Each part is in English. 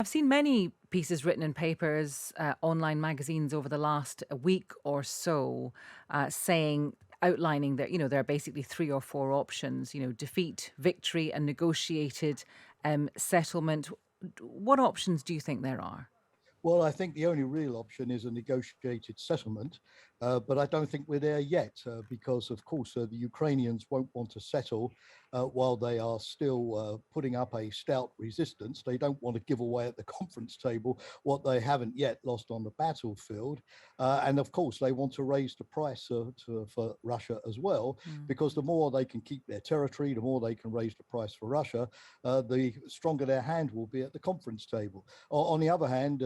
I've seen many pieces written in papers, online magazines over the last week or so, saying, outlining that, there are basically three or four options, defeat, victory, and negotiated settlement. What options do you think there are? Well, I think the only real option is a negotiated settlement, but I don't think we're there yet because, of course, the Ukrainians won't want to settle while they are still putting up a stout resistance. They don't want to give away at the conference table what they haven't yet lost on the battlefield. And, of course, they want to raise the price for Russia as well, Mm. because the more they can keep their territory, the more they can raise the price for Russia, the stronger their hand will be at the conference table. On the other hand,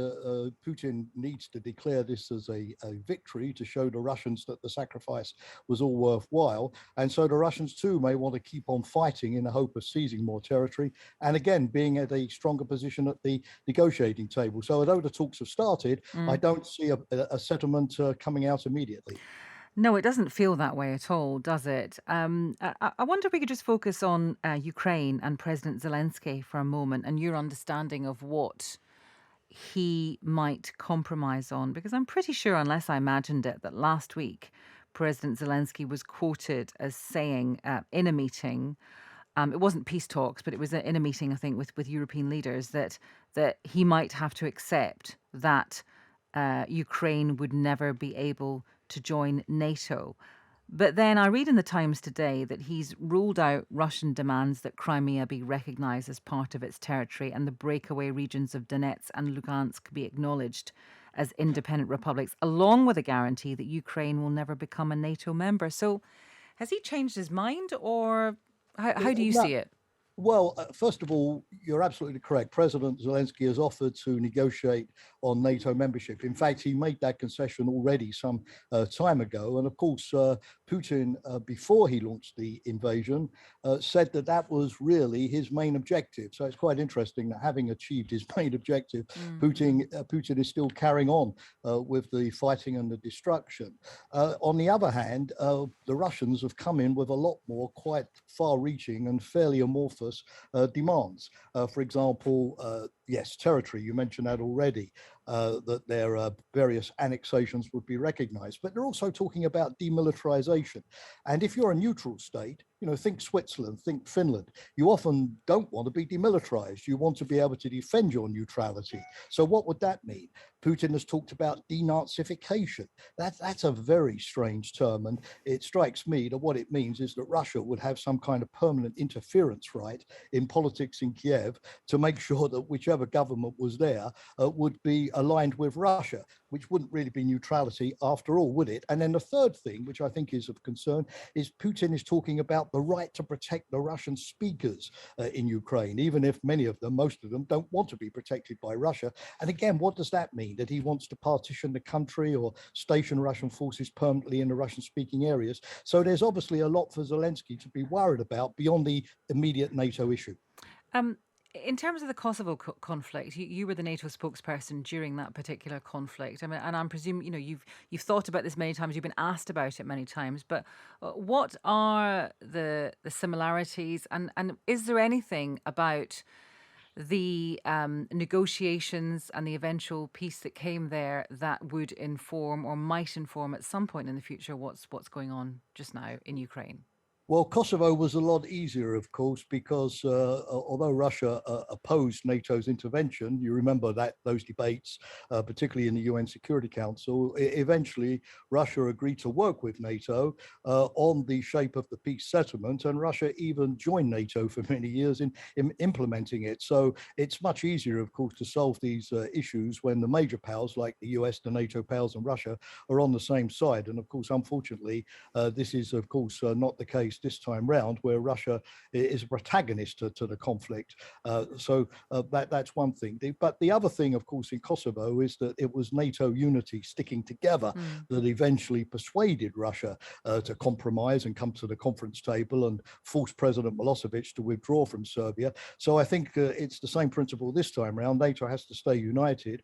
Putin needs to declare this as a victory to show the Russians that the sacrifice was all worthwhile. And so the Russians too may want to keep on fighting in the hope of seizing more territory and again being at a stronger position at the negotiating table. So although the talks have started, I Mm. don't see a settlement coming out immediately. No, it doesn't feel that way at all, does it? I wonder if we could just focus on Ukraine and President Zelensky for a moment and your understanding of what he might compromise on? Because I'm pretty sure, unless I imagined it, that last week President Zelensky was quoted as saying in a meeting, it wasn't peace talks, but it was in a meeting, I think, with European leaders, that he might have to accept that Ukraine would never be able to join NATO. But then I read in the Times today that he's ruled out Russian demands that Crimea be recognized as part of its territory and the breakaway regions of Donetsk and Lugansk be acknowledged as independent republics, along with a guarantee that Ukraine will never become a NATO member. So has he changed his mind, or how do you No, see it? Well, first of all, you're absolutely correct. President Zelensky has offered to negotiate on NATO membership. In fact, he made that concession already some time ago. And of course, Putin, before he launched the invasion, said that that was really his main objective. So it's quite interesting that having achieved his main objective, Mm. Putin is still carrying on with the fighting and the destruction. On the other hand, the Russians have come in with a lot more quite far reaching and fairly amorphous demands. For example, yes, territory, you mentioned that already, that their various annexations would be recognized, but they're also talking about demilitarization. And if you're a neutral state, think Switzerland, think Finland, you often don't want to be demilitarized. You want to be able to defend your neutrality. So what would that mean? Putin has talked about denazification. That's a very strange term. And it strikes me that what it means is that Russia would have some kind of permanent interference right in politics in Kiev to make sure that whichever government was there would be aligned with Russia, which wouldn't really be neutrality after all, would it? And then the third thing, which I think is of concern, is Putin is talking about the right to protect the Russian speakers in Ukraine, even if many of them, most of them, don't want to be protected by Russia. And again, what does that mean? That he wants to partition the country or station Russian forces permanently in the Russian speaking areas? So there's obviously a lot for Zelensky to be worried about beyond the immediate NATO issue. Um, in terms of the Kosovo conflict, you were the NATO spokesperson during that particular conflict. I mean, and I'm presuming you've thought about this many times. You've been asked about it many times. But what are the similarities, and is there anything about the negotiations and the eventual peace that came there that would inform or might inform at some point in the future what's going on just now in Ukraine? Well, Kosovo was a lot easier, of course, because although Russia opposed NATO's intervention, you remember that those debates, particularly in the UN Security Council, eventually Russia agreed to work with NATO on the shape of the peace settlement, and Russia even joined NATO for many years in implementing it. So it's much easier, of course, to solve these issues when the major powers like the US, the NATO powers, and Russia are on the same side. And of course, unfortunately, this is, of course, not the case this time round, where Russia is a protagonist to the conflict. That's one thing. But the other thing, of course, in Kosovo is that it was NATO unity sticking together Mm. that eventually persuaded Russia to compromise and come to the conference table and force President Milosevic to withdraw from Serbia. So I think it's the same principle this time round. NATO has to stay united,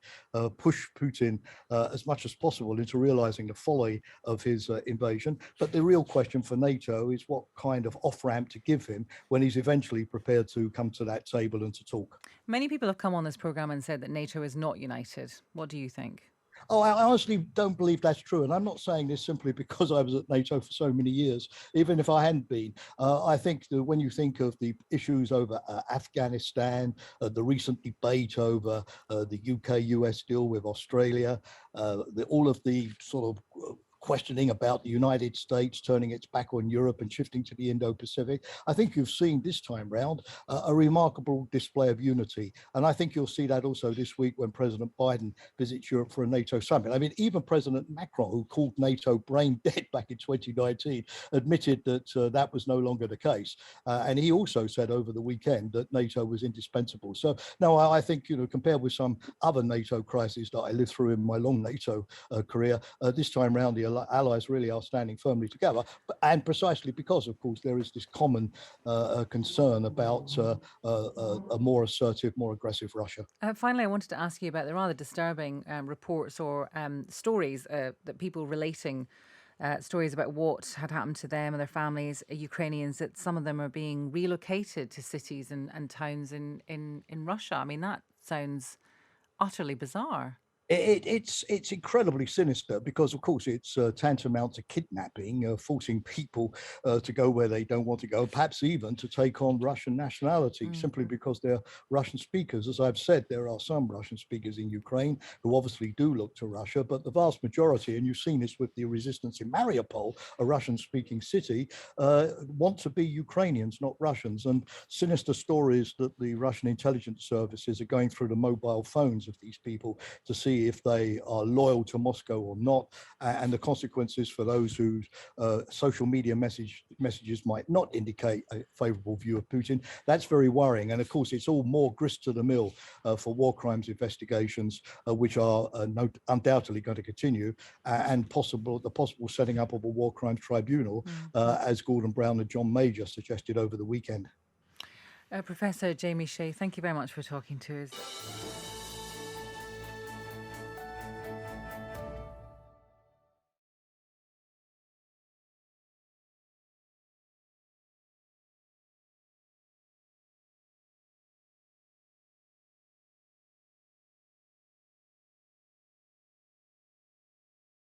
push Putin as much as possible into realizing the folly of his invasion. But the real question for NATO is what what kind of off-ramp to give him when he's eventually prepared to come to that table and to talk. Many people have come on this program and said that NATO is not united. What do you think? Oh, I honestly don't believe that's true. And I'm not saying this simply because I was at NATO for so many years, even if I hadn't been. I think that when you think of the issues over Afghanistan, the recent debate over the UK-US deal with Australia, all of the sort of questioning about the United States turning its back on Europe and shifting to the Indo-Pacific, I think you've seen this time round a remarkable display of unity. And I think you'll see that also this week when President Biden visits Europe for a NATO summit. I mean, even President Macron, who called NATO brain dead back in 2019, admitted that that was no longer the case. And he also said over the weekend that NATO was indispensable. So, no, I think, compared with some other NATO crises that I lived through in my long NATO career, this time round, the allies really are standing firmly together. And precisely because, of course, there is this common concern about a more assertive, more aggressive Russia. Finally, I wanted to ask you about the rather disturbing reports or stories that people relating stories about what had happened to them and their families, Ukrainians, that some of them are being relocated to cities and towns in Russia. I mean, that sounds utterly bizarre. It's incredibly sinister because, of course, it's tantamount to kidnapping, forcing people to go where they don't want to go, perhaps even to take on Russian nationality simply because they're Russian speakers. As I've said, there are some Russian speakers in Ukraine who obviously do look to Russia, but the vast majority, and you've seen this with the resistance in Mariupol, a Russian-speaking city, want to be Ukrainians, not Russians. And sinister stories that the Russian intelligence services are going through the mobile phones of these people to see if they are loyal to Moscow or not, and the consequences for those whose social media messages might not indicate a favorable view of Putin. That's very worrying. And of course, it's all more grist to the mill for war crimes investigations, which are undoubtedly going to continue, and the possible setting up of a war crimes tribunal, as Gordon Brown and John Major suggested over the weekend. Professor Jamie Shea, thank you very much for talking to us.